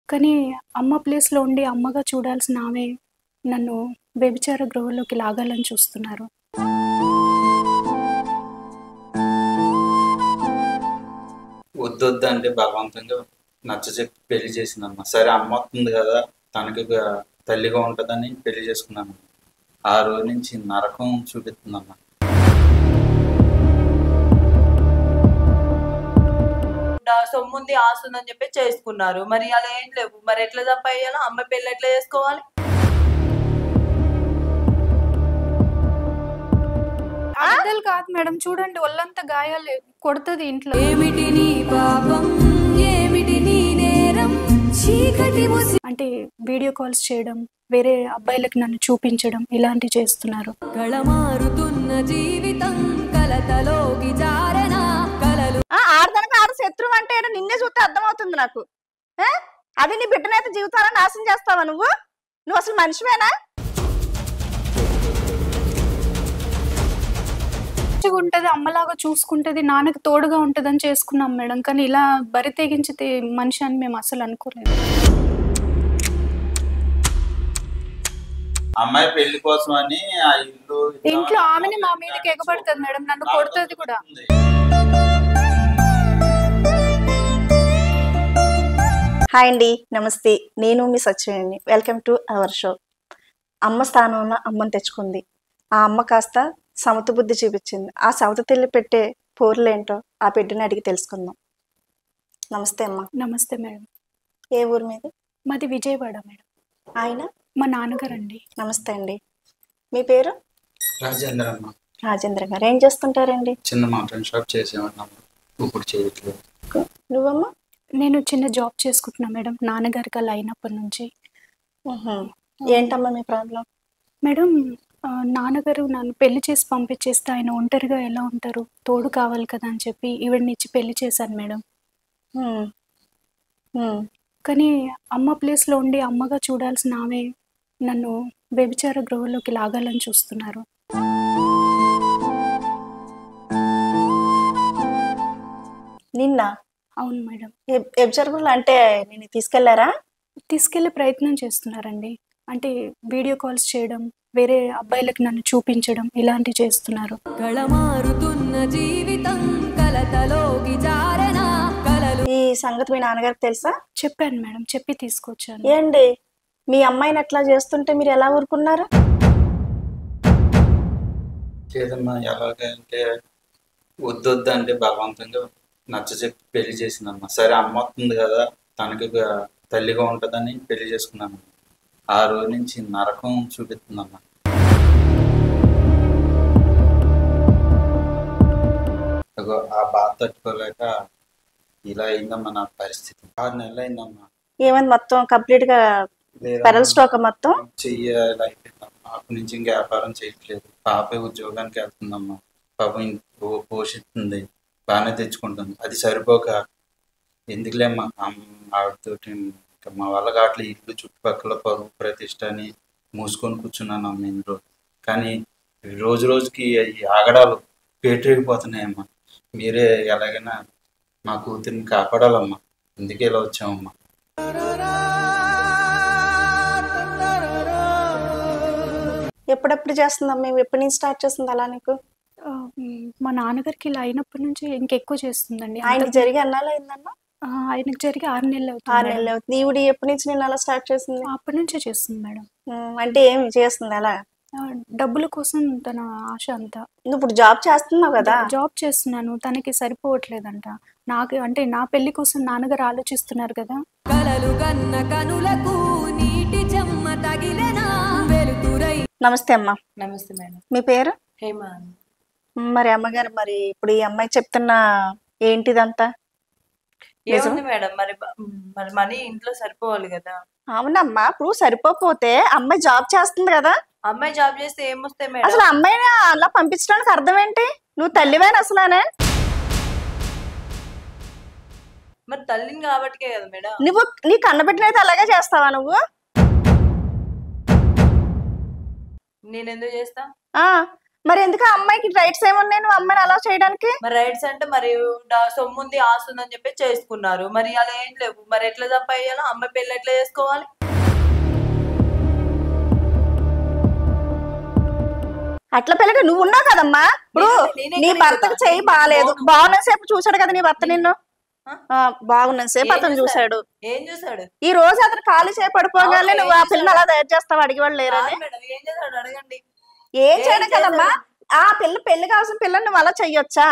కానీ అమ్మ ప్లేస్‌లో ఉండి అమ్మగా చూడాల్సిన ఆమె నన్ను వ్యభిచార గృహంలోకి లాగాలని చూస్తున్నారు. వద్దొద్దంటే బలవంతంగా నచ్చచెప్పి పెళ్లి చేసిందమ్మ. సరే అమ్మొస్తుంది కదా! తనకి తల్లిగా ఉంటదని పెళ్లి చేసుకున్నాను. ఆ రోజు నుంచి నరకం చూపిస్తుందమ్మ. సొమ్ముంది ఆస్తుందని చెప్పి చేసుకున్నారు. మరి అలా ఏం లేవు. మరి ఎట్లా సంపాదించాలో అమ్మాయి పెళ్లి ఎట్లా చేసుకోవాలి? అబద్ధాలు కాదు మేడం, చూడండి ఒళ్ళంతా గాయాలే, కొడుతది ఇంట్లో. ఏమిటి నీ పాపం, ఏమిటి నీ నేరం, చీకటి అంటే వీడియో కాల్స్ చేయడం, వేరే అబ్బాయిలకు నన్ను చూపించడం ఇలాంటివి చేస్తున్నారు. కళమారుతున్న జీవితం కలతలోకి జారన కలలు. ఆడదానికి ఆడ శత్రువు అంటే నిన్నే చూస్తే అర్థమవుతుంది నాకు. అది నీ బిడ్డనైతే జీవితాలను నాశనం చేస్తావా నువ్వు? నువ్వు అసలు మనిషివేనా? ఉంటది, అమ్మలాగా చూసుకుంటది, నాన్నకి తోడుగా ఉంటదని చేసుకున్నాం మేడం. కానీ ఇలా బరి తెగించితే మనిషి అని మేము అసలు అనుకోలేదు. అమ్మాయి పెళ్లి కోసం అని ఆ ఇంట్లో ఆమెని మా మీదకి ఎగబడుతుంది మేడం, నన్ను కొడుతుంది కూడా. హాయ్ అండి, నమస్తే. నేను మీ Satyaveni. Welcome to our show. అమ్మ స్థానంలో అమ్మని తెచ్చుకుంది. ఆ అమ్మ కాస్త సమత బుద్ధి చూపించింది. ఆ సమత తెల్లి పెట్టే పోర్లేంటో ఆ బిడ్డని అడిగి తెలుసుకుందాం. నమస్తే అమ్మ. నమస్తే మేడం. ఏ ఊరు మీది? మాది విజయవాడ మేడం. ఆయన మా నాన్నగారు అండి. నమస్తే అండి. మీ పేరు? రాజేంద్ర అమ్మ. రాజేంద్ర గారు. ఏం చేస్తుంటారండి? చిన్న మటన్ షాప్ చేసేవాడినమ్మ. ఇప్పుడు చేయట్లేదు. నువ్వమ్మా? నేను చిన్న జాబ్ చేసుకుంటున్నా మేడం, నాన్నగారికి అలా అయినప్పటి నుంచి. ఏంటమ్మా మీ ప్రాబ్లం? మేడం, నాన్నగారు నన్ను పెళ్లి చేసి పంపించేస్తే ఆయన ఒంటరిగా ఎలా ఉంటారు, తోడు కావాలి కదా అని చెప్పి ఈవిడ్ని ఇచ్చి పెళ్లి చేశాను మేడం. కానీ అమ్మ ప్లేస్‌లో ఉండి అమ్మగా చూడాల్సిన ఆమె నన్ను వ్యభిచార గృహంలోకి లాగాలని చూస్తున్నారు. నిన్న? అవును మేడం. ఎబ్జర్వర్లు అంటే నేను తీసుకెళ్లారా? తీసుకెళ్లే ప్రయత్నం చేస్తున్నారండి. అంటే వీడియో కాల్స్ చేయడం, వేరే అబ్బాయిలకు నన్ను చూపించడం ఇలాంటివి చేస్తున్నారు. కళమారుతున్న జీవితం కలతలోకి జారన కలలు. ఈ సంగతి మీ నాన్నగారికి తెలుసా? చెప్పాను మేడం, చెప్పి తీసుకొచ్చాను. ఏంటి మీ అమ్మాయిని అట్లా చేస్తుంటే మీరు ఎలా ఊరుకున్నారు? లేదమ్మా, ఎలాగంటే వద్దొద్దంటే బలవంతంగా నచ్చచెప్పి పెళ్లి చేసిందమ్మ. సరే అమ్మొస్తుంది కదా! తనకి తల్లిగా ఉంటదని పెళ్లి చేసుకున్నాను. ఆ రోజు నుంచి నరకం చూపిస్తుందమ్మ. ఆ బాధ తట్టుకోలేక ఇలా అయిందమ్మా నా పరిస్థితి. 6 నెలలు అయిందమ్మా. ఏమైంది? మొత్తం కంప్లీట్ గా పెరల్ స్ట్రోక్ మొత్తం చెయ్యాలి అయిపోయిందమ్మా. అప్పటి నుంచి ఇంకా వ్యాపారం చేయట్లేదు. పాపే ఉద్యోగానికి వెళ్తుందమ్మా. పాపం పోషిస్తుంది, బాగానే తెచ్చుకుంటుంది. అది సరిపోక ఎందుకులే మా ఆవిడతోటి ఇంకా మా వల్ల కావట్లే, ఇల్లు చుట్టుపక్కల పరువు ప్రతిష్ట అని మూసుకొని కూర్చున్నాను అమ్మ ఇంట్లో. కానీ రోజు రోజుకి ఈ ఆగడాలు పేటరేగిపోతున్నాయమ్మా. మీరే ఎలాగైనా మా కూతురిని కాపాడాలమ్మా. అందుకే ఇలా వచ్చామమ్మా. ఎప్పుడెప్పుడు చేస్తుందమ్మా? ఎప్పటి నుంచి స్టార్ట్ చేస్తుంది అలా నీకు? మా నాన్నగారికి ఇలా అయినప్పటి నుంచి ఇంకెక్కువ చేస్తుందండి. ఆయనకి జరిగి అన్నాళ్ళు అయిందమ్మా? ఆయనకు జరిగి 6 నెలలు 6 అవుతుంది. నెలలు అవుతుంది. ఈవిడ ఎప్పటి నుంచి నేను అలా స్టార్ట్ చేసింది? అప్పటి నుంచే చేస్తుంది మేడం. అంటే ఏమి చేస్తుంది అలా? డబ్బుల కోసం తన ఆశ అంతా. నువ్వు ఇప్పుడు జాబ్ చేస్తున్నావు కదా? జాబ్ చేస్తున్నాను, తనకి సరిపోవట్లేదంట. నాకు అంటే నా పెళ్లి కోసం నాన్నగారు ఆలోచిస్తున్నారు కదా. కలలు కన్న కనులకు నీటి చెమ్మ తగిలెనా వెలుతురై. నమస్తే అమ్మా. నమస్తే మేడం. మీ పేరు? హేమా. మరి అమ్మగారు, మరి ఇప్పుడు ఈ అమ్మాయి చెప్తున్న ఏంటిదంతా? ఏముంది మేడం, మరి మరి మనీ ఇంట్లో సరిపోవాలి కదా. అవునమ్మా, ఇప్పుడు సరిపోతే అమ్మాయి జాబ్ చేస్తుంది కదా. అమ్మాయి జాబ్ చేస్తే ఏమొస్తాయి మేడం? అసలు అమ్మాయిని అలా పంపించడానికి అర్థం ఏంటి? నువ్వు తల్లివేనా అసలానే? మరి తల్లిని కాబట్టికే కదా మేడం. నువ్వు నీ కన్నబిడ్డనైతే అలాగే చేస్తావా నువ్వు? నేను ఎందుకు చేస్తా? మరి ఎందుకు ఆ అమ్మాయికి రైట్స్ ఏమున్నాయి నువ్వు అమ్మాయిని అలా చేయడానికి? మరి రైట్స్ అంటే మరి సొమ్ముంది ఆస్తుందని చెప్పి చేసుకున్నారు, మరి అలా ఏం లేవు, మరి ఎట్లా సంపాదించాలి? అమ్మాయి పెళ్లి ఎట్లా చేసుకోవాలి? అట్లా పెళ్ళగా నువ్వు ఉన్నావు కదమ్మా. ఇప్పుడు నీ భర్తకు చెయ్యి బాగాలేదు, బాగున్న సేపు చూసాడు కదా నీ భర్త నిన్ను, బాగున్న సేపు అతను చూసాడు. ఏం చూసాడు? ఈ రోజు అతను ఖాళీ చేయి పడిపోగానే నువ్వు ఆ పిల్లని అలా తయారు చేస్తావు, అడిగేవాళ్ళు లేరని. ఏం చేశాడు అడగండి. ఏం చేయడం కదమ్మా, ఆ పిల్ల పెళ్లి కావాల్సిన పిల్లని నువ్వు అలా చెయ్యొచ్చా?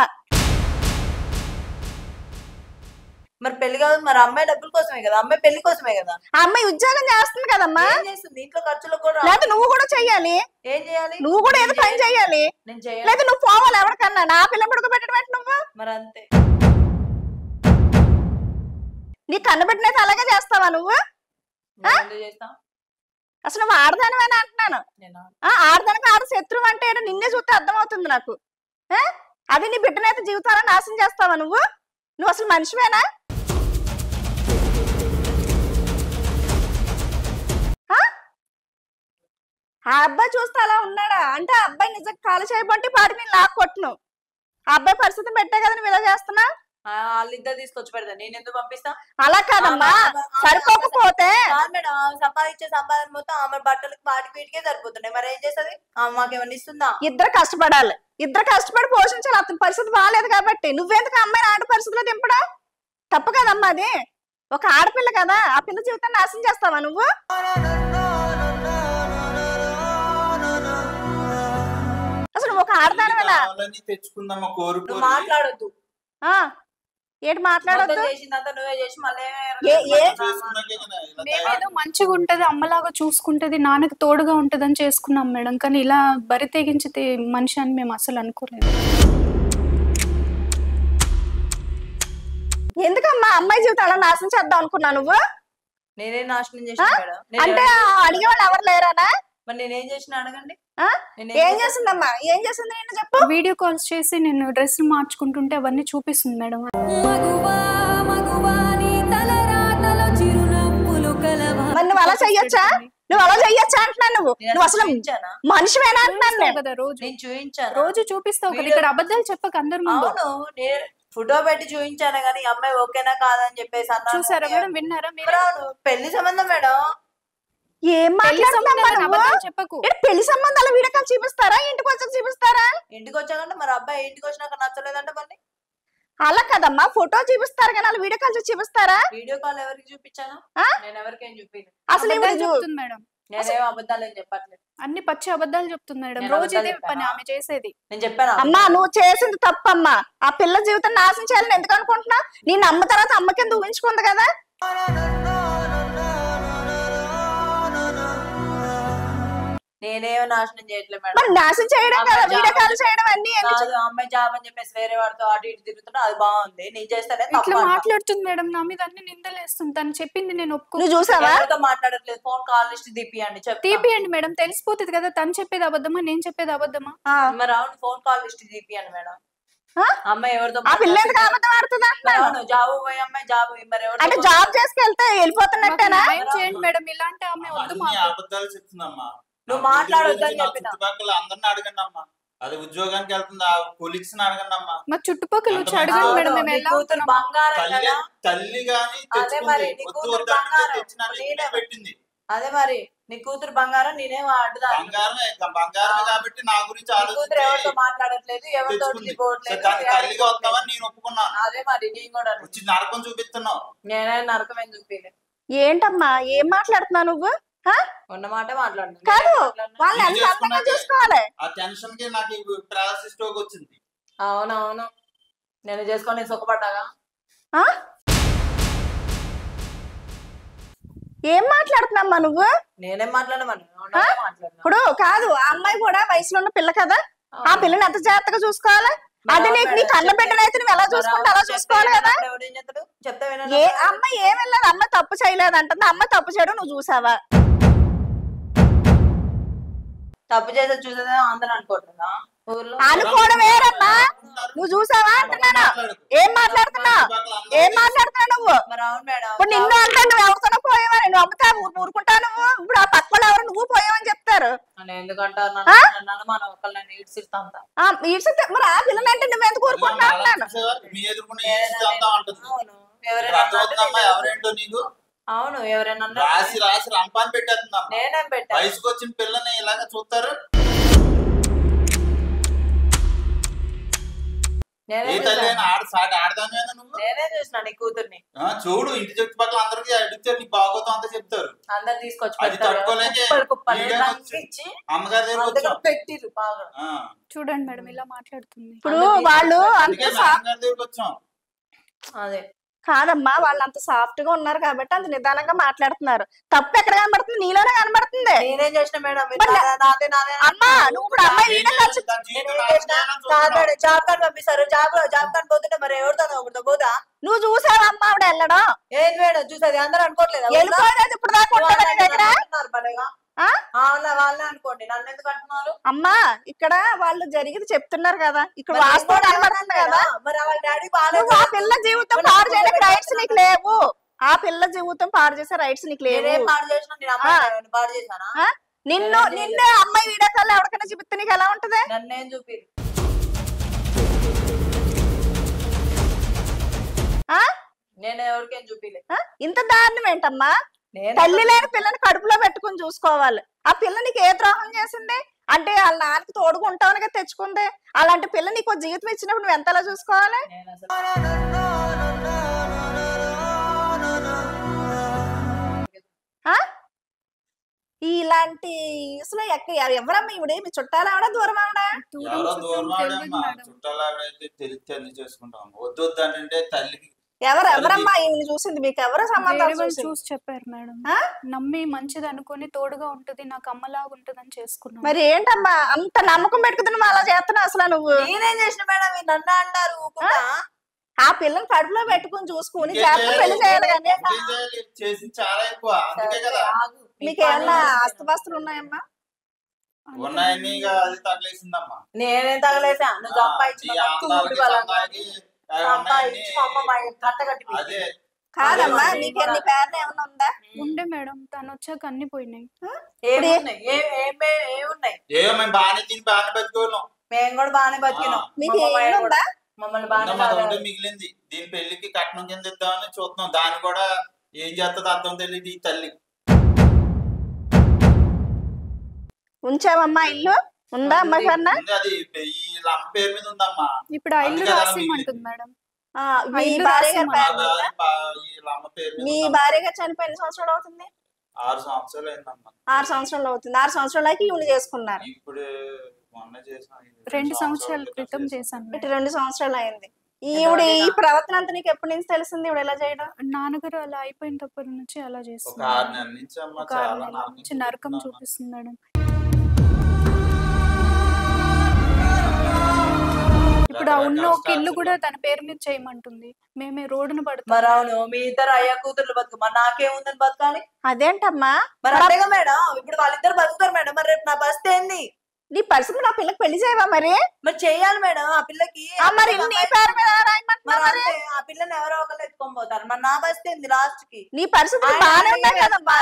మరి పెళ్లి కాదు, మరి అమ్మాయి డబ్బుల కోసమే కదా, అమ్మాయి పెళ్లి కోసమే కదా. ఆ అమ్మాయి ఉద్యోగం చేస్తుంది కదమ్మా, ఏం చేస్తుంది? ఇంట్లో ఖర్చులకు కూడా లేకపోతే నువ్వు కూడా చెయ్యాలి. ఏం చేయాలి? నువ్వు కూడా ఏదో పని చెయ్యాలి, నేను చేయాలి. లేదా నువ్వు పోవాలి ఎవరికన్నా. నా పిల్లని పడుకోబెట్టడం ఏంటి నువ్వు? మరి అంతే. నీ కన్ను పెట్టినైతే అలాగే చేస్తావా నువ్వు? చేస్తా. అసలు నువ్వు ఆడదానివేనా అంటున్నాను. ఆడదానికి ఆడ శత్రువు అంటే నిన్నే చూస్తే అర్థమవుతుంది నాకు. అది నీ బిడ్డనైతే జీవితాలను నాశనం చేస్తావా నువ్వు? నువ్వు అసలు మనిషివేనా? ఆ అబ్బాయి చూస్తే అలా ఉన్నాడా అంటే ఆ అబ్బాయి నిజంగా కాలు చేయబట్టి పాటి నేను లాక్ కొట్టును. ఆ అబ్బాయి పరిస్థితి పెట్టే కదా నువ్వు ఇలా చేస్తున్నా. వాళ్ళిద్దరు తీసుకొచ్చి పెడతా, నేను ఎందుకు పంపిస్తా? అలా కాదమ్మా, సరిపోకపోతే మేడం సంపాదించే సంపాదన మొత్తం ఆమె బట్టలకు వాటికి వీటికే సరిపోతున్నాయి, మరి ఏం చేస్తుంది? మాకేమన్నా ఇస్తుందా? ఇద్దరు కష్టపడాలి, ఇద్దరు కష్టపడి పోషించాలి. అతని పరిస్థితి బాగాలేదు కాబట్టి నువ్వెందుకు అమ్మాయిని ఆడ పరిస్థితిలో దింపడా? తప్పు కదమ్మా అది. ఒక ఆడపిల్ల కదా, ఆ పిల్ల జీవితాన్ని నాశనం చేస్తావా నువ్వు? అసలు ఒక ఆడదానివేనా? తెచ్చుకుందామా కోరుకో. మాట్లాడొద్దు. ఏంటి మాట్లాడొద్దు? మేమేదో మంచిగా ఉంటది, అమ్మలాగా చూసుకుంటది, నాన్నకి తోడుగా ఉంటదని చేసుకున్నాం మేడం. కానీ ఇలా బరి తెగించితే మనిషి అని మేము అసలు అనుకోలేదు. ఎందుకమ్మా అమ్మాయి జీవితం అలా నాశనం చేద్దాం అనుకున్నా నువ్వు? నేనే నాశనం చేసిన మేడం. అంటే అడిగే వాళ్ళు ఎవరు లేరానా? మరి నేనేం చేసిన అడగండి. ఏం చేసిందమ్మా? ఏం చేసింది నేను చెప్పు. వీడియో కాల్స్ చేసి నేను డ్రెస్ మార్చుకుంటుంటే అవన్నీ చూపిస్తుంది మేడం. మరి నువ్వు అలా చెయ్యొచ్చా? నువ్వు అలా చెయ్యొచ్చా అంటున్నాను. నువ్వు అసలు మనిషివేనా అంటున్నాను కదా. నేను చూపించాను, రోజు చూపిస్తావు కదా, ఇక్కడ అబద్ధాలు చెప్పక అందరు ముందు. ఫోటో పెట్టి చూపించాను కానీ అమ్మాయి ఓకేనా కాదని చెప్పేసి అన్నారు. చూసారా మేడం, విన్నారా? పెళ్లి సంబంధం మేడం. ఏం మాట్లాడుతున్నావు? చెప్పకు. పెళ్లి సంబంధాలు వీడియో కాల్ చూపిస్తారా? ఇంటికి వచ్చాక చూపిస్తారా? ఇంటికి వచ్చాకంటే మరి అబ్బాయి ఇంటికి వచ్చినాక నచ్చలేదంటే మళ్ళీ అలా కదమ్మా, ఫోటో చూపిస్తారు కానీ అలా వీడియో కాల్ చూపిస్తారా? వీడియో కాల్ ఎవరికి చూపించాను? నేను ఎవరికేం చూపించలేదు. అసలు చెప్తుంది మేడం, నేనేం అబద్ధాలు ఏం చెప్పట్లేదు. అన్ని పచ్చి అబద్ధాలు చెప్తుంది మేడం. రోజు ఇదే పని ఆమె చేసేది. నేను చెప్పాను అమ్మా, నువ్వు చేసింది తప్పమ్మా. ఆ పిల్ల జీవితం నాశనం చేయాలని ఎందుకు అనుకుంటున్నా? నేను అమ్మ తర్వాత అమ్మ కింద ఊహించుకుంది కదా. నేనేమో నాశనం చేయట్లేదు మేడం. మరి నాశనం చేయడం కదా, వీడియో కాల్ చేయడం అన్ని. అమ్మాయి జాబ్ అని చెప్పేసి వేరే వాడితో అటు ఇటు తిరుగుతున్నా, అది బాగుంది. నేను చేస్తానే ఇట్లా మాట్లాడుతుంది మేడం, నా మీద అన్ని నిందలేస్తుంది. తను చెప్పింది నేను ఒప్పుకో. నువ్వు చూసావా? మాట్లాడట్లేదు. ఫోన్ కాల్ లిస్ట్ తీపియండి, తీపియండి మేడం, తెలిసిపోతుంది కదా తను చెప్పేది అబద్ధమా నేను చెప్పేది అబద్ధమా. మరి అవును, ఫోన్ కాల్ లిస్ట్ తీపియండి మేడం. అమ్మాయి ఎవరితో ఆ పిల్ల ఎందుకు అబద్ధం ఆడుతుంది అంటున్నాను. జాబ్ పోయి అమ్మాయి జాబ్ మరి ఎవరు అంటే జాబ్ చేసుకెళ్తే వెళ్ళిపోతున్నట్టేనా? చేయండి మేడం, ఇలాంటి అమ్మాయి వద్దు. అబద్ధాలు చెప్తుందమ్మా. నువ్వు మాట్లాడొద్దని చెప్పిన చుట్టుపక్కల అందరిని అడగండి అమ్మా. అది ఉద్యోగానికి వెళ్తుంది, ఆ కొలీగ్స్ అడగండి అమ్మా. మా చుట్టుపక్కల వచ్చి అడగండి మేడం. మేము ఎలా తల్లి గాని పెట్టింది. అదే మరి నీ కూతురు బంగారం, నేనేం అడ్డుదా బంగారమే కాబట్టి నా గురించి కూతురు ఎవరితో మాట్లాడట్లేదు, ఎవరితో తల్లిగా వస్తావని నేను ఒప్పుకున్నాను. అదే మరి నేను కూడా వచ్చి నరకం చూపిస్తున్నావు. నేనే నరకం ఏం చూపించలేదు. ఏంటమ్మా ఏం మాట్లాడుతున్నావు నువ్వు? ఉన్న మాట మాట్లాడుతున్నా. కాదు, వాళ్ళని ఎంత అందంగా చూసుకోవాలి. ఆ టెన్షన్ కి నాకు పారాలిసిస్ స్ట్రోక్ వచ్చింది. అవునవును, నేను చేసుకొని సుఖపడ్డాగా. ఏం మాట్లాడుతున్నామ్మా నువ్వు? నేనేం మాట్లాడమని ఇప్పుడు కాదు, ఆ అమ్మాయి కూడా వయసులో ఉన్న పిల్ల కదా, ఆ పిల్లని ఎంత జాగ్రత్తగా చూసుకోవాలి. అంటే నీకు నీ కళ్ళ బిడ్డనైతే నువ్వు ఎలా చూసుకుంటే అలా చూసుకోవాలి కదా. ఏ అమ్మాయి ఏం వెళ్ళదు, అమ్మాయి తప్పు చేయలేదు అంటుంది. అమ్మాయి తప్పు చేయడం నువ్వు చూసావా? తప్పు చేసే చూసేదా అందరూ అనుకుంటున్నా. అనుకోవడం వేరమ్మా, నువ్వు చూసావా అంటున్నాను. ఏం మాట్లాడుతున్నావు? ఏం మాట్లాడుతున్నావు నువ్వు? ఇప్పుడు నిన్ను అంటే నువ్వు ఎవరితోనో పోయావని నువ్వు అమ్ముతా ఊరుకుంటావు. నువ్వు ఇప్పుడు ఆ పక్కన ఎవరు నువ్వు పోయావని చెప్తారు. నన్ను ఎందుకంటారు నన్ను మన ఒకళ్ళని ఈడ్చిస్తాం మరి ఆ పిల్లలంటే నువ్వు ఎందుకు ఊరుకుంటున్నావు అంటున్నాను. మీ ఎదుర్కొనే అంటుంది. అవును ఎవరైనా ఎవరేంటో నీకు అవును ఎవరైనా రాసి రాసి రంపాన్ని పెట్టేస్తుందమ్మా. నేనేం పెట్టా వయసుకు వచ్చిన పిల్లని ఇలాగ చూస్తారు. నేనే ఏ తల్లి అయినా ఆడదానివేనా నువ్వు? నేనే చూసిన నీ కూతుర్ని. చూడు ఇంటి చుట్టుపక్కల అందరికి అడిగితే నీకు బాగోతం అంతా చెప్తారు. అందరు తీసుకొచ్చి అది తట్టుకోలేకే అమ్మగారి దగ్గర వచ్చాం. పెట్టిరు బాగా. చూడండి మేడం ఇలా మాట్లాడుతుంది. ఇప్పుడు వాళ్ళు అందుకే అమ్మగారి దగ్గరికి వచ్చాం. అదే కాదమ్మా, వాళ్ళు అంత సాఫ్ట్ గా ఉన్నారు కాబట్టి అంత నిదానంగా మాట్లాడుతున్నారు. తప్పు ఎక్కడ కనబడుతుంది? నీలోనే కనబడుతుంది. నేనేం చేసిన మేడం? అమ్మా నువ్వు ఇప్పుడు అమ్మాయి వీడియో ఖర్చు జాబ్ కార్డ్ పంపిస్తారు. జాబ్ కార్డ్ పోతుంటే మరి ఎవరితో పోదా? నువ్వు చూసావా అమ్మ ఆవిడ వెళ్ళడం? ఏది మేడం చూసేది? అందరూ అనుకోవట్లేదు వెళ్ళిపోలేదు ఇప్పుడు దాకా ఉంటుందా నీ దగ్గర? వాళ్ళే అనుకోండి, నన్ను ఎందుకు అంటున్నారు? అమ్మా ఇక్కడ వాళ్ళు జరిగింది చెప్తున్నారు కదా, ఇక్కడ వాస్తవం కనబడుతుంది కదా. మరి వాళ్ళ డాడీ నువ్వు ఆ పిల్ల జీవితం పాడు చేయడానికి రైట్స్ నీకు లేవు. ఆ పిల్ల జీవితం పాడు చేసే రైట్స్ నీకు లేవు. పాడు చేసిన నేను అమ్మాయి పాడు చేశానా? నిన్నే అమ్మాయి వీడియో కాల్ ఎవరికైనా చూపిస్తే నీకు ఎలా ఉంటది? నన్నేం చూపి నేను ఎవరికేం చూపిలే. ఇంత దారుణం ఏంటమ్మా? తల్లి లేని పిల్లని కడుపులో పెట్టుకుని చూసుకోవాలి. ఆ పిల్ల నీకు ఏ ద్రోహం చేసింది? అంటే వాళ్ళ నాన్నకి తోడుగా ఉంటావనిగా తెచ్చుకుంది. అలాంటి పిల్ల నీకు జీవితం ఇచ్చినప్పుడు నువ్వు ఎంతలా చూసుకోవాలి? ఇలాంటి అసలు ఎవరమ్మా ఇవిడే? మీ చుట్టాలు ఆవిడ దూరం ఆవిడ? చుట్టాలు ఆవిడైతే తెలిసి చేసుకుంటాం. వద్దు వద్దు అంటే తల్లికి ఎవరమ్మా ఈమెను చూసింది? మీకు ఎవరు సంబంధం చూసి చెప్పారు మేడం. నమ్మి మంచిది అనుకుని తోడుగా ఉంటది, నాకు అమ్మలాగా ఉంటది అని చేసుకున్నాను. మరి ఏంటమ్మా అంత నమ్మకం పెట్టుకుని అలా చేస్తున్నావు? అసలు నువ్వు నేనేం చేసిన మేడం? నన్ను అంటారు. ఆ పిల్లని కడుపులో పెట్టుకుని చూసుకుని జాగ్రత్త పెళ్లి చేయాలి కానీ చేసి చాలా ఎక్కువ. అందుకే కదా మీకు ఏమన్నా ఆస్తుపాస్తులు ఉన్నాయమ్మా? ఉన్నాయని అది తగలేసిందమ్మా. నేనేం తగలేసా? నువ్వు కాదమ్మా నీకు ఎన్ని పేర్లు ఏమన్నా ఉందా? ఉండే మేడం, తను వచ్చాక అన్ని పోయినాయి. మేము బాగానే తిని బాగానే బతుకున్నాం. మేము కూడా బాగానే బతికినాం. మీకు ఏముందా? మమ్మల్ని బాగానే మిగిలింది. దీని పెళ్లికి కట్నం కింద ఇద్దామని చూస్తున్నాం. దాన్ని కూడా ఏం చేస్తుందో అర్థం తెలియదు ఈ తల్లి. ఉంచావమ్మా ఇల్లు? ఉందా అమ్మ కన్నా? అది ఈ అమ్మ పేరు మీద ఉందమ్మా. ఇప్పుడు ఆ ఇల్లు రాసిమంటుంది మేడం. మీ భార్య గారు చనిపోయి ఎన్ని సంవత్సరాలు అవుతుంది? 6 సంవత్సరాలు అయిందమ్మా. 6 సంవత్సరాలు అవుతుంది. 6 సంవత్సరాలకి ఈవిడ చేసుకున్నారు. ఇప్పుడు మొన్న చేసాం. 2 సంవత్సరాల క్రితం చేశాను. ఇటు 2 సంవత్సరాలు అయింది. ఈవిడ ఈ ప్రవర్తన అంతా నీకు ఎప్పటి నుంచి తెలిసింది? ఇవిడ ఎలా చేయడం? నాన్నగారు అలా అయిపోయిన తప్పటి నుంచి అలా చేస్తుంది. 6 నెలల నుంచి అమ్మ చాలా నరకం చూపిస్తుంది మేడం. ఇప్పుడు ఆ ఉన్న ఒక ఇల్లు కూడా తన పేరు మీద చేయమంటుంది. మేమే రోడ్డును పడుతుంది. మరి అవును, మీ ఇద్దరు అయ్యా కూతుర్లు బతుకు, మరి నాకేముందని బతకాలి? అదేంటమ్మా? మరి అంతేగా మేడం, ఇప్పుడు వాళ్ళిద్దరు బతుకుతారు మేడం. మరి రేపు నా పరిస్థితి ఏంది? నీ పరిస్థితి నా పిల్లకి పెళ్లి చేయవా? మరి చెయ్యాలి మేడం. ఆ పిల్లకి మరి నీ పేరు మీద ఆ పిల్లని ఎవరో ఒకళ్ళు ఎత్తుకొని పోతారు. మరి నా పరిస్థితి ఏంది లాస్ట్ కి? నీ పరిస్థితి బాగానే ఉన్నాయి కదమ్మా.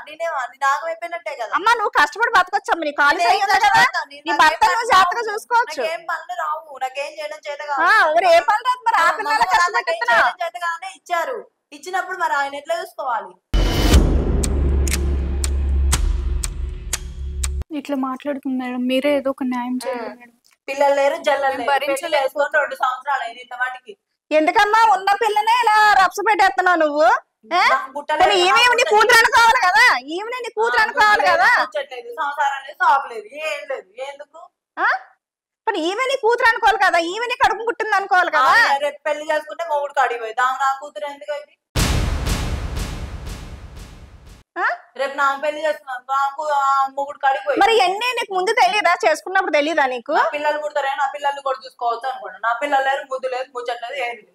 నేనేమో నాగం అయిపోయినట్టే కదా. అమ్మా నువ్వు కష్టపడి బతకొచ్చమ్మా. నీ కాలేజ్ నీ భర్త నువ్వు జాగ్రత్తగా చూసుకోవచ్చు. నాకేం పనులు రావు, నాకేం చేయడం చేత కాదు. ఏ పని రాదు. మరి ఆ పిల్లల చేతగానే ఇచ్చారు. ఇచ్చినప్పుడు మరి ఆయన ఎట్లా చూసుకోవాలి? ఇట్లా మాట్లాడుతుంది మేడం. మీరే ఏదో ఒక న్యాయం చేయాలి మేడం. పిల్లలు లేరు, జల్లలు భరించలేసుకొని 2 సంవత్సరాలు అయింది ఇంత వాటికి. ఎందుకమ్మా ఉన్న పిల్లనే ఇలా రప్స పెట్టేస్తున్నావు నువ్వు? ఈమె నీ కూతురు అనుకోవాలి కదా. ఈమె నీ కూతురు అనుకోవాలి కదా. సంసారం లేదు, సాపు లేదు, ఏం లేదు. ఎందుకు? మరి ఈమె నీ కూతురు అనుకోవాలి కదా. ఈమె నీ కడుపు పుట్టింది అనుకోవాలి కదా. రేపు పెళ్లి చేసుకుంటే మొగుడు అడిగిపోయి దాని నా కూతురు ఎందుకు అయింది? రేపు నాకు పెళ్లి చేస్తున్నాను, నాకు మొగుడు కడిగిపోయి. మరి ఎన్ని నీకు ముందు తెలియదా? చేసుకున్నప్పుడు తెలియదా నీకు? పిల్లలు పుడతారే, నా పిల్లల్ని కూడా చూసుకోవచ్చు అనుకోండి. నా పిల్లలు లేరు, ముద్దు లేదు, ముచ్చట్లేదు, ఏది లేదు.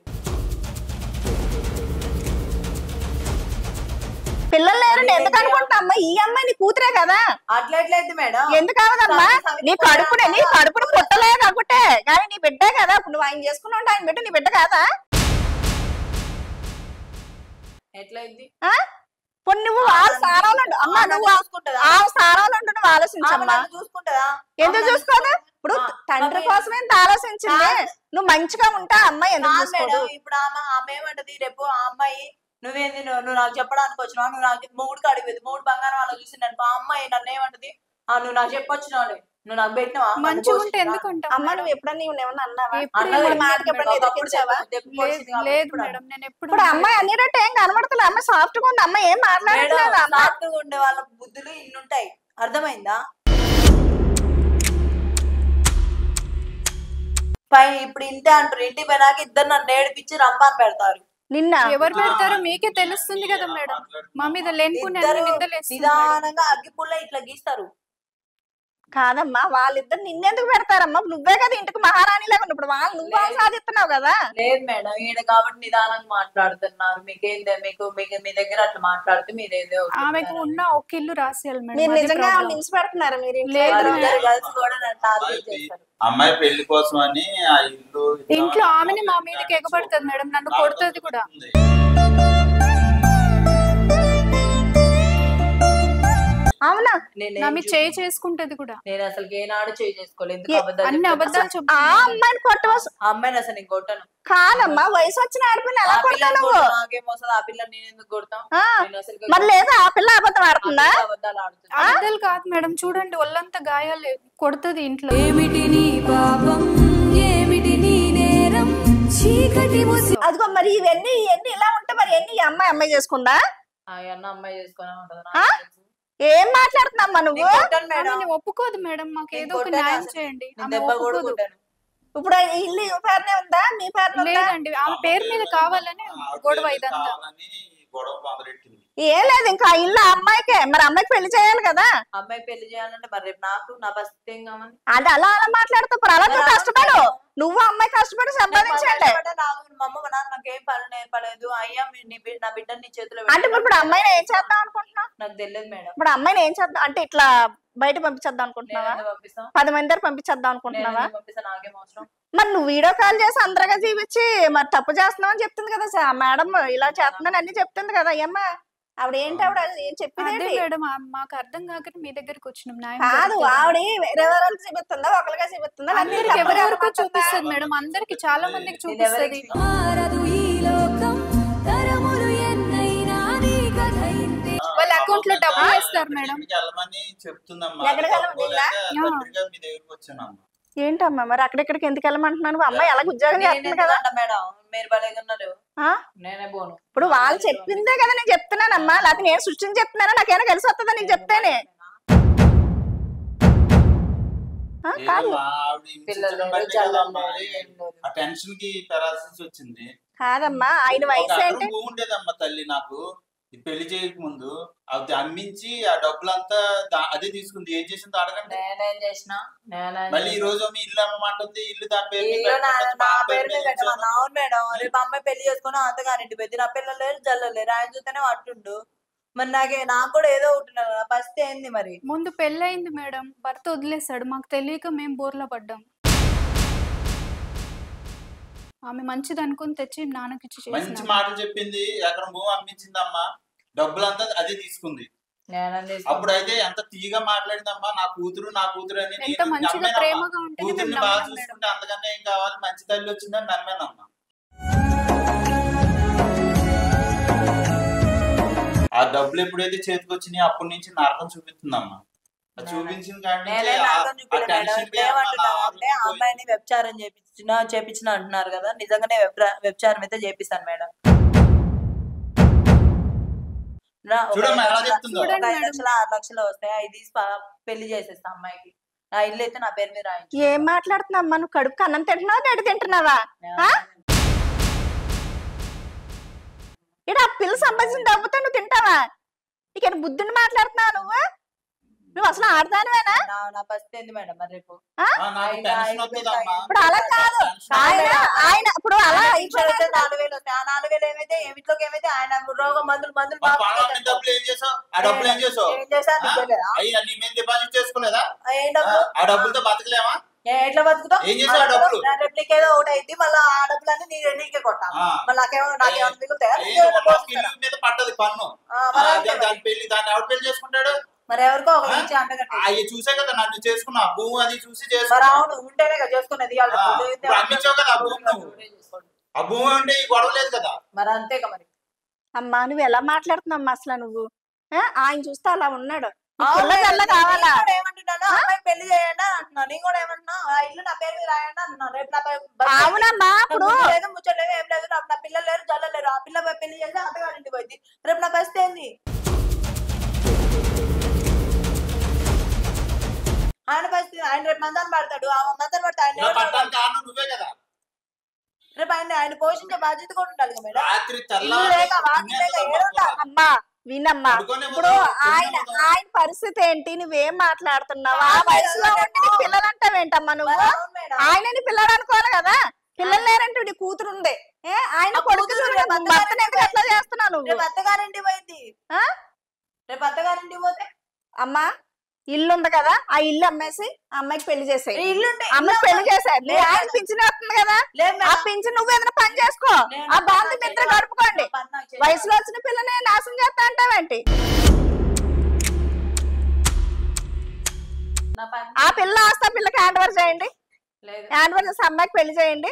పిల్లలు లేరు ఎందుకు అనుకుంటున్నా? ఈ అమ్మాయి నీ కూతురే కదా. అట్లెట్లేదు మేడం. ఎందుకు అవదమ్మా? నీ కడుపుని పుట్టలేదు అనుకుంటే కానీ నీ బిడ్డే కదా. ఇప్పుడు నువ్వు ఆయన చేసుకున్నావు, ఆయన బిడ్డ నీ బిడ్డ కాదా? ఎట్లయింది? నువ్వు వాళ్ళ స్థానంలో అమ్మ ఆమె నువ్వు చూసుకుంటదా? ఆ స్థానంలో ఉండి నువ్వు ఆమె ఆలోచించమ్మా. నన్ను చూసుకుంటదా? ఎందుకు ఆమె చూసుకోదు? ఇప్పుడు ఆ, తండ్రి మరి కోసం ఎంత ఆలోచించింది. నువ్వు మంచిగా ఉంటా అమ్మాయి ఎందుకు కాదు చూసుకోదు? మేడం, ఇప్పుడు ఆమె ఏమంటది రేపు ఆ అమ్మాయి నువ్వేంది నువ్వు నాకు చెప్పడానికి వచ్చినావు, నువ్వు నాకు మూడు అడిగేది మూడు బంగారం అలా చూసిండు ఆ అమ్మాయి నన్ను ఏమంటది, నువ్వు నాకు చెప్పొచ్చినావు, నువ్వు నాకు పెట్టినావా, నన్ను మంచిగా ఉంటే పోషించినావా? ఎందుకు అంటాం అమ్మ మేడం? నువ్వు ఎప్పుడన్నా ఏమన్నా అన్నావా? ఎప్పుడు అన్నది ఇప్పుడు ఏమనలేదు మాటకి ఎప్పుడన్నా మేడం. ఎదిరించావా? లేదు లేదు మేడం, నేను ఎప్పుడు ఇప్పుడు అమ్మాయి అనేటట్టు ఏం కనబడతలే. అమ్మ సాఫ్ట్ గా ఉంది. అమ్మ ఏం మాట్లాడట్లేదు. అమ్మ సాఫ్ట్గా ఉండే వాళ్ళ బుద్ధులు ఇన్నుంటాయి, అర్థమైందా? ఇప్పుడు ఇంతే అంటారు, ఇంటి పోయినాక ఇద్దరు నన్ను ఏడిపించి రంపాన్ పెడతారు. నిన్న ఎవరు పెడతారో మీకే తెలుస్తుంది కదా మేడం. మా మీద లేనిపోయిన ఇద్దరు నిందలేస్తున్నారు. నిదానంగా అగ్గిపుల్ల ఇట్లా గీస్తారు. కాదమ్మా, వాళ్ళిద్దరు నిన్నెందుకు పెడతారమ్మా? నువ్వే కదా ఇంటికి మహారాణి లాగా ఉన్నావు. ఇప్పుడు నువ్వు సాధిస్తున్నావు కదా. లేదు మేడం, ఈయన కాబట్టి నిదానంగా మాట్లాడుతున్నారు. మీ దగ్గర అట్లా మాట్లాడితే మీరేదో ఆమెకు ఉన్న ఒక ఇల్లు రాసేయాలి మేడం. మీరు అదే నిజంగా problem. నిలిచి పెడుతున్నారు. మీరు ఇంట్లో లేదు ఇద్దరు మేడం. కలిసి కూడా నన్ను టార్గెట్ చేస్తారు. అమ్మాయి పెళ్లి కోసం అని ఆ ఇల్లు ఇంట్లో ఆమెని మా మీదకి ఎగబడుతుంది మేడం, నన్ను కొడుతుంది కూడా. అవునా? నా మీద చేయి చేసుకుంటది కూడా. నేను అసలు ఏనాడు చేయి చేసుకోలేదు. ఎందుకు అన్ని అబద్ధాలు ఆ చెప్తున్నా. అమ్మాయిని కొట్టవలసి ఆ అమ్మాయిని అసలు నేను కొట్టాను. కాదమ్మా, వయసు వచ్చిన ఆడపిల్ల ఎలా ఆ కొడతావు పిల్లని నువ్వు? కొట్టు, నాకేం వస్తుంది? ఆ పిల్లని నేను ఎందుకు కొడతాం? ఆ, నేను అసలు మరి లేదా ఆ పిల్ల అబద్ధం ఆడుతుందా? అబద్ధాలు ఆడుతుంది. అబద్ధాలు కాదు మేడం, చూడండి ఒళ్ళంతా గాయాలు కొడుతుంది ఇంట్లో. ఏమిటి నీ పాపం ఏమిటి నీ నేరం చీకటి ముసి అదిగో మరి ఇవన్నీ ఇలా ఉంటే మరి ఎన్ని ఈ అమ్మాయి చేసుకుందా? అన్న అమ్మాయి చేసుకునే ఉంటది. ఆ? ఏం మాట్లాడుతున్నామ్మా నువ్వు? నేను కొట్టాను మేడం, ఆమెని ఒప్పుకోదు మేడం, మాకు నేను ఏదో ఒక కొట్టాను న్యాయం అసలు. చేయండి. నేను ఆమె దెబ్బ కూడా ఒప్పుకోదు. కొట్టాను. ఇప్పుడు ఈ ఇల్లు ఈ పేరునే ఉందా? మీ పేరునే ఉందా? లేదండి, ఆమె పేరు మీద కావాలని గొడవ ఇదంతా. గొడవ మొదలెట్టింది. ఏం లేదు, ఇంకా ఆ ఇల్లు ఆ అమ్మాయికే. మరి అమ్మాయికి పెళ్లి చేయాలి కదా. అమ్మాయి పెళ్లి చేయాలంటే మరి రేపు నా పరిస్థితి ఏం కావాలి? అది అలా మాట్లాడుతావు. అలా నువ్వు కష్టపడు. నువ్వు అమ్మాయి కష్టపడి సంపాదించండి. మా అమ్మ మా నాన్న నాకేం పని నేర్పలేదు. అయ్యా నా బిడ్డని నీ చేతిలో అంటే ఇప్పుడు అమ్మాయిని ఏం చేద్దాం అనుకుంటున్నావు? నాకు తెలియదు మేడం. ఇప్పుడు అమ్మాయిని ఏం చేద్దాం అంటే ఇట్లా బయట పంపించేద్దాం అనుకుంటున్నావా? నేను పంపిస్తాం 10 మంది దగ్గర పంపించేద్దాం అనుకుంటున్నావా? పంపిస్తా, నాకేం అవసరం? మరి నువ్వు వీడియో కాల్ చేసి అందరిగా చూపించి మరి తప్పు చేస్తున్నావు అని చెప్తుంది కదా మేడం. ఇలా చేస్తున్నాను అన్ని చెప్తుంది కదా. అయ్యమ్మ ఆవిడ ఏంటి? ఆవిడ ఏం చెప్పింది అదే ఏంటి? మేడం, మాకు అర్థం కాక మీ దగ్గరికి వచ్చినాం. న్యాయం కాదు, జరుగుతుందా? ఆవిడ వేరే వాళ్ళకి చూపిస్తుందా, ఒకరిగా చూపిస్తుందా? అందరికి ఎవరెవరికో చూపిస్తుంది మేడం, అందరికి చాలా మందికి చూపిస్తుంది. మారదు ఈ లోకం తరములు ఎన్నైనా నీ కథ ఇంతే వాళ్ళ అకౌంట్ లో డబ్బులు వేస్తారు మేడం. ఎక్కడికి వెళ్ళమని చెప్తుందమ్మా. ఎక్కడికి వెళ్ళమని తప్పుకోలేక దగ్గరగా మీ దగ్గరికి వచ్చానమ్మా. ఏంటమ్మా మరి అక్కడెక్కడికి ఎందుకు వెళ్ళమంటున్నాను? అమ్మాయి ఎలా ఉద్యోగం చేస్తుంది కదా. మేడం మీరు భలేగా ఉన్నారు. ఆ? నేనే పోను. ఇప్పుడు వాళ్ళు చెప్పిందే కదా నేను చెప్తున్నానమ్మా. లేకపోతే నేను సృష్టించి చెప్తున్నానా? నాకేమైనా కలిసి వస్తుందా నీకు చెప్తేనే? ఆ, కాదు ఏదమ్మా, ఆవిడ పిల్లలు ఇన్సిడెంట్ లేరు, బట్టి జల్లలు కదమ్మా, లేరు, ఏం లేదు. ఆ టెన్షన్ కి పెరాలసిస్ వచ్చింది. కాదమ్మా, ఆయన ఒక వయసు ఎకరం ఏంటి? భూమి ఉండేదమ్మా తల్లి నాకు. ఈ పెళ్లి చేయక ముందు అది అమ్మించి ఆ డబ్బులంతా అదే తీసుకుంది. ఏం చేసిందో అడగండి. నేనేం చేసిన మళ్ళీ ఈ రోజు మీ ఇల్లు అమ్మమంటుంది. ఇల్లు దాని పేరు మీద ఇల్లు పెట్టమంటుంది. నా మా పేరు మీద మీద పెట్టమన్నా. ఇచ్చాను. అవును మేడం, రేపు అమ్మాయి పెళ్లి చేసుకుని అంతగారింటి పెద్ద నా పిల్లలు లేరు, జల్లలు లేరు. ఆయన చూస్తేనే అట్టుండు. మరి నాకు కూడా ఏదో ఉంటున్నారు. నా పరిస్థితి ఏంది మరి? ముందు పెళ్ళయింది మేడం, భర్త వదిలేశాడు, మాకు తెలియక మేము బోర్లా పడ్డాం. ఆమె మంచిది అనుకుని తెచ్చి నాన్నకిచ్చి మంచి చేసిన. మాటలు చెప్పింది. ఎకరం భూమి అమ్మించిందమ్మా. డబ్బులంతా అదే తీసుకుంది. అప్పుడైతే ఎంత తీగా మాట్లాడిందమ్మా. నా కూతురు అని. ఎంత నేను మంచిగా నమ్మానమ్మా. ప్రేమగా ఉంటే కూతుర్ని బాగా చూసుకుంటే అంతకన్నా ఏం కావాలి? మంచి తల్లి వచ్చిందని నమ్మానమ్మా. ఆ డబ్బులు ఎప్పుడైతే చేతికి వచ్చినాయో అప్పటి నుంచి నరకం చూపిస్తుందమ్మా. అది చూపించిన కాడి నుంచి ఆ టెన్షన్ కి అమ్మా నా అంటే ఆరోగ్యం అమ్మాయిని వ్యభిచారం చేపించిన అంటున్నారు కదా, నిజంగానే వ్యభిచారం అయితే చేపిస్తాను మేడం. చూడమ్మా ఎలా చెప్తుందో. 5 లక్షలు 6 లక్షలు వస్తాయి, అవి తీసి పెళ్లి చేసేస్తా అమ్మాయికి. నా ఇల్లు అయితే నా పేరు మీద రాయించు. ఏం మాట్లాడుతున్నామ్మా నువ్వు? కడుపుకి అన్నం తింటున్నావా, గడ్డి తింటున్నావా? ఇక్కడ ఆ పిల్ల సంపాదించిన డబ్బుతో నువ్వు తింటావా? నీకు బుద్ధుని మాట్లాడుతున్నావు నువ్వు? నువ్వు అసలు ఆడదానివేనా? నా పరిస్థితి ఏంది మేడం మరి రేపు? నాకు టెన్షన్ వస్తుందమ్మా. ఇప్పుడు అలా కాదు. ఆయన ఇప్పుడు అలా 4,000 వస్తాయి. ఆ 4,000 ఏమైతే ఏమిట్లోకి ఏమైతే ఆయన రోగం మందులు మా పాలన డబ్బులు ఏం చేసావు? ఆ డబ్బులు ఏం చేసావు? ఏం చేశాను అయ్యి నీ మీద డిపాజిట్ చేసుకోలేదా? ఏం డబ్బులు? ఆ డబ్బులతో బతకలేమా? ఎట్లా బతుకుతావు? ఏం చేసావు ఆ డబ్బులు? రేపు నీకేదో ఒకటి అయింది, మళ్ళీ ఆ డబ్బులన్నీ నీకే కొట్టాలి. ఆ. మళ్ళీ నాకేమో మిగులుతాయా? ఇల్లు మీద పట్టదు పన్ను. దాని పెళ్లి దాన్ని ఎవరు పెళ్లి చేసుకుంటాడు? మరి ఎవరికో ఒక నుంచి అంటగట్టు. అవి చూసే కదా నన్ను చేసుకున్నా, భూమి అది చూసి మరి చేసుకున్నా. అవును, ఉంటేనే కదా చేసుకునేది. ఇప్పుడు అమ్మించావు కదా ఆ భూమి నువ్వు. ఆ భూమి అంటే ఈ గొడవ లేదు కదా. మరి అంతేగా మరి. అమ్మా నువ్వు ఎలా మాట్లాడుతున్నామ్మా అసలు నువ్వు? ఆయన చూస్తే అలా ఉన్నాడు. అవును, పిల్ల పిల్ల నేను కావాలా? కూడా ఏమంటున్నాను, అమ్మాయి పెళ్లి చేయండి అంటున్నా. నేను కూడా ఏమంటున్నా, ఆ ఇల్లు నా పేరు మీద రాయండి అంటున్నా. రేపు నా అవునమ్మా ఇప్పుడు లేదు, ముచ్చలేదు, ఏం లేదు. నా పిల్లలు లేరు, జల్లలు లేరు. ఆ పిల్ల పెళ్లి చేస్తే అత్తగారింటికి పోయింది. రేపు నా పరిస్థితి ఏంది? ఆయన పరిస్థితి, ఆయన రేపు మందాన్ని పడతాడు. ఆ మందాన్ని పడితే ఆయన నా పట్టానికి కారణం నువ్వే కదా. రేపు ఆయన పోషించే బాధ్యత కూడా ఉండాలి కదా మేడం. రాత్రి ఇల్లు లేక వాకి లేక ఏడుంటా. అమ్మా వినమ్మా, ఇప్పుడు ఆయన పరిస్థితి ఏంటి? నువ్వేం మాట్లాడుతున్నావు? ఆ వయసులో ఉండి నీ పిల్లలు అంటావేంటమ్మా నువ్వు? అవును మేడం. ఆయనని పిల్లలు అనుకోవాలి కదా. పిల్లలు లేరంటే నీ కూతురు ఉంది. ఆయన కొడుకు భర్తను ఎందుకు అట్లా చేస్తున్నావు నువ్వు? రేపు అత్తగారింటికి పోయింది. ఆ? రేపు అత్తగారింటికి పోతే అమ్మా ఇల్లు ఉంది కదా, ఆ ఇల్లు అమ్మేసి ఆ అమ్మాయికి పెళ్లి చేసాయి. ఇల్లుంటే అమ్మాయికి పెళ్లి చేశారు. ఆయన పింఛన్ వస్తుంది కదా, ఆ పింఛన్ నువ్వు ఏదైనా పని చేసుకో. ఆ బాధ ఇద్దరు గడుపుకోండి. వయసులో వచ్చిన పిల్లని నాశనం చేస్తా అంటావేంటి? ఆ పిల్ల ఆస్తి ఆ పిల్లకి హ్యాండ్ ఓవర్ చేయండి. హ్యాండ్ ఓవర్ చేసి అమ్మాయికి పెళ్లి చేయండి.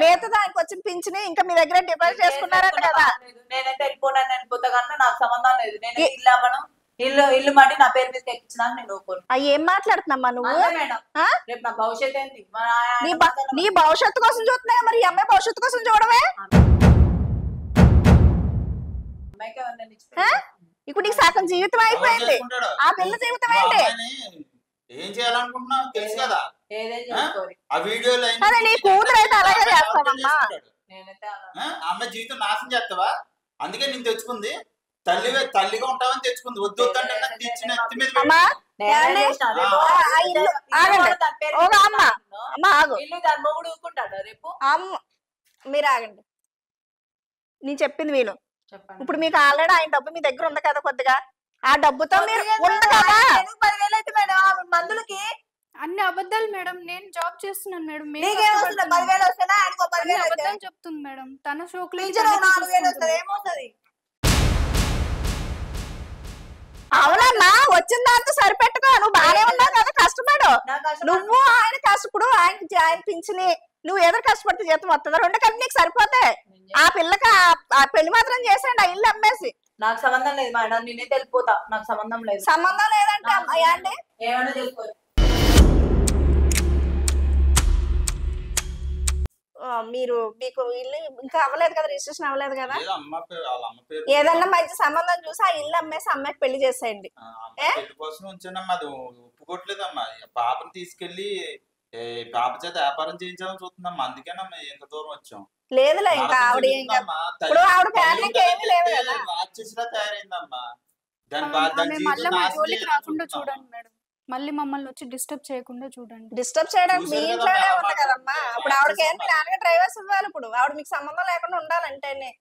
మిగతా దానికి వచ్చిన పింఛని ఇంకా మీ దగ్గర డిపాజిట్ చేసుకున్నారంట కదా. నేనైతే వెళ్ళిపోతా కన్నా నాకు సంబంధం లేదు. నేను ఇల్లు అవ్వను. ఇల్లు మట్టి నా పేరు మీద ఎక్కించినాక నేను ఒప్పుకోను. అవి ఏం మాట్లాడుతున్నామ్మా నువ్వు? మేడం రేపు నా భవిష్యత్ ఏంటి? నీ భవిష్యత్తు కోసం చూస్తున్నాయి, మరి ఈ అమ్మాయి భవిష్యత్తు కోసం చూడవే? ఇప్పుడు నీకు సగం జీవితం అయిపోయింది, ఆ పిల్ల జీవితం ఏంటి? ఏం చేయాలనుకుంటున్నావు తెలుసు కదా. ఏదైనా ఆ వీడియోలో అదే నీ కూతురు అయితే అలాగే చేస్తావమ్మా. అమ్మాయి జీవితం నాశనం చేస్తావా? అందుకే నేను తెచ్చుకుంది. తల్లిగా ఉంటావని తెచ్చుకుంది. వద్దు వద్దంటే నాకు తెచ్చిన ఎత్తి మీద అమ్మా రేపు మీరు ఆగండి, నేను చెప్పింది వీళ్ళు. ఇప్పుడు మీకు ఆల్రెడీ ఆయన డబ్బు మీ దగ్గర ఉంది కదా కొద్దిగా, ఆ డబ్బుతో మీరు ఉంది కదా. 10,000 అయితే మేడం మందులకి. అన్ని అబద్ధాలు మేడం. నేను జాబ్ చేస్తున్నాను మేడం. నీకేమొస్తుంది? 10,000 వస్తేనా? ఆయనకు 10,000 అబద్ధాలు చెప్తుంది మేడం. తన షోకులు 4,000 వస్తుంది. ఏమవుతుంది? అవునమ్మా వచ్చిన దాంతో సరిపెట్టుకో. నువ్వు బాగానే ఉన్నావు కదా, కష్టపడు నువ్వు. ఆయన కష్టపడు, ఆయన పింఛని నువ్వు ఏదో కష్టపడితే జీతం వస్తుందా? రెండు కలిపి నీకు సరిపోతాయి. ఆ పిల్లకి ఆ పెళ్లి మాత్రం చేసేయండి, ఆ ఇల్లు అమ్మేసి. నాకు సంబంధం లేదు మేడం, నేనే తెలిపోతా. నాకు సంబంధం లేదు. సంబంధం లేదంటే అమ్మాయి అండి ఏమైనా చేసుకోవాలి. మీకు ఇల్లు ఇంకా అవ్వలేదు కదా, రిజిస్ట్రేషన్ అవ్వలేదు కదా. ఏదన్నా మంచి సంబంధం చూసి ఆ ఇల్లు అమ్మేసి అమ్మాయికి పెళ్లి చేసేయండి. పెళ్లి కోసం ఉంచానమ్మా. అది ఒప్పుకోవట్లేదమ్మా. పాపని తీసుకెళ్లి పాప చేత వ్యాపారం చేయించాలని చూస్తున్నామ్మా. అందుకేనమ్మా ఇంత దూరం వచ్చాం. లేదులే ఇంకా ఆవిడ ఇప్పుడు ఆవిడ ఫ్యామిలీకి ఏమీ లేదు కదా. రాక్షసిలా తయారైందమ్మా. జోలికి రాకుండా చూడండి మేడం. మళ్ళీ మమ్మల్ని వచ్చి డిస్టర్బ్ చేయకుండా చూడండి. డిస్టర్బ్ చేయడానికి మీ ఇంట్లోనే ఉంది కదమ్మా. ఇప్పుడు ఆవిడకి ఏంటి, మీ నాన్నగా డ్రైవర్స్ ఇవ్వాలి. ఇప్పుడు ఆవిడ మీకు సంబంధం లేకుండా ఉండాలంటేనే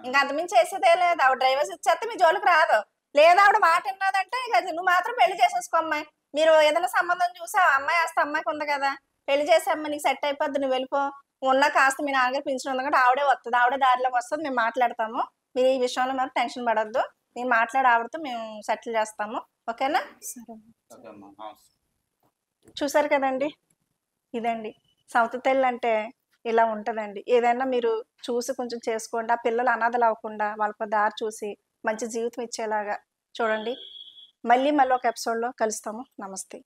ఇంకా అంతమించి చేసేదే లేదు. ఆవిడ డ్రైవర్స్ ఇచ్చేస్తే మీ జోలికి రాదు. లేదా ఆవిడ మాట విన్నదంటే ఇక నువ్వు మాత్రం పెళ్లి చేసేసుకో అమ్మాయి. మీరు ఏదైనా సంబంధం చూసి ఆ అమ్మాయి ఆస్తి అమ్మాయికి ఉంది కదా, పెళ్లి చేసే అమ్మాయి నీకు సెట్ అయిపోద్ది, నువ్వు వెళ్ళిపో. ఉన్న కాస్త మీ నాన్నగారు పింఛన్ ఉంది కాబట్టి ఆవిడే వస్తుంది, ఆవిడే దారిలోకి వస్తుంది. మేము మాట్లాడతాము. మీరు ఈ విషయంలో మాత్రం టెన్షన్ పడొద్దు. నేను మాట్లాడి ఆవిడతో మేము సెటిల్ చేస్తాము. ఓకేనా? చూసారు కదండి, ఇదండి సౌత్ తెల్లు అంటే ఇలా ఉంటుందండి. ఏదైనా మీరు చూసి కొంచెం చేసుకోండి. ఆ పిల్లలు అనాథలు అవ్వకుండా వాళ్ళకు దారి చూసి మంచి జీవితం ఇచ్చేలాగా చూడండి. మళ్ళీ ఒక ఎపిసోడ్లో కలుస్తాము. నమస్తే.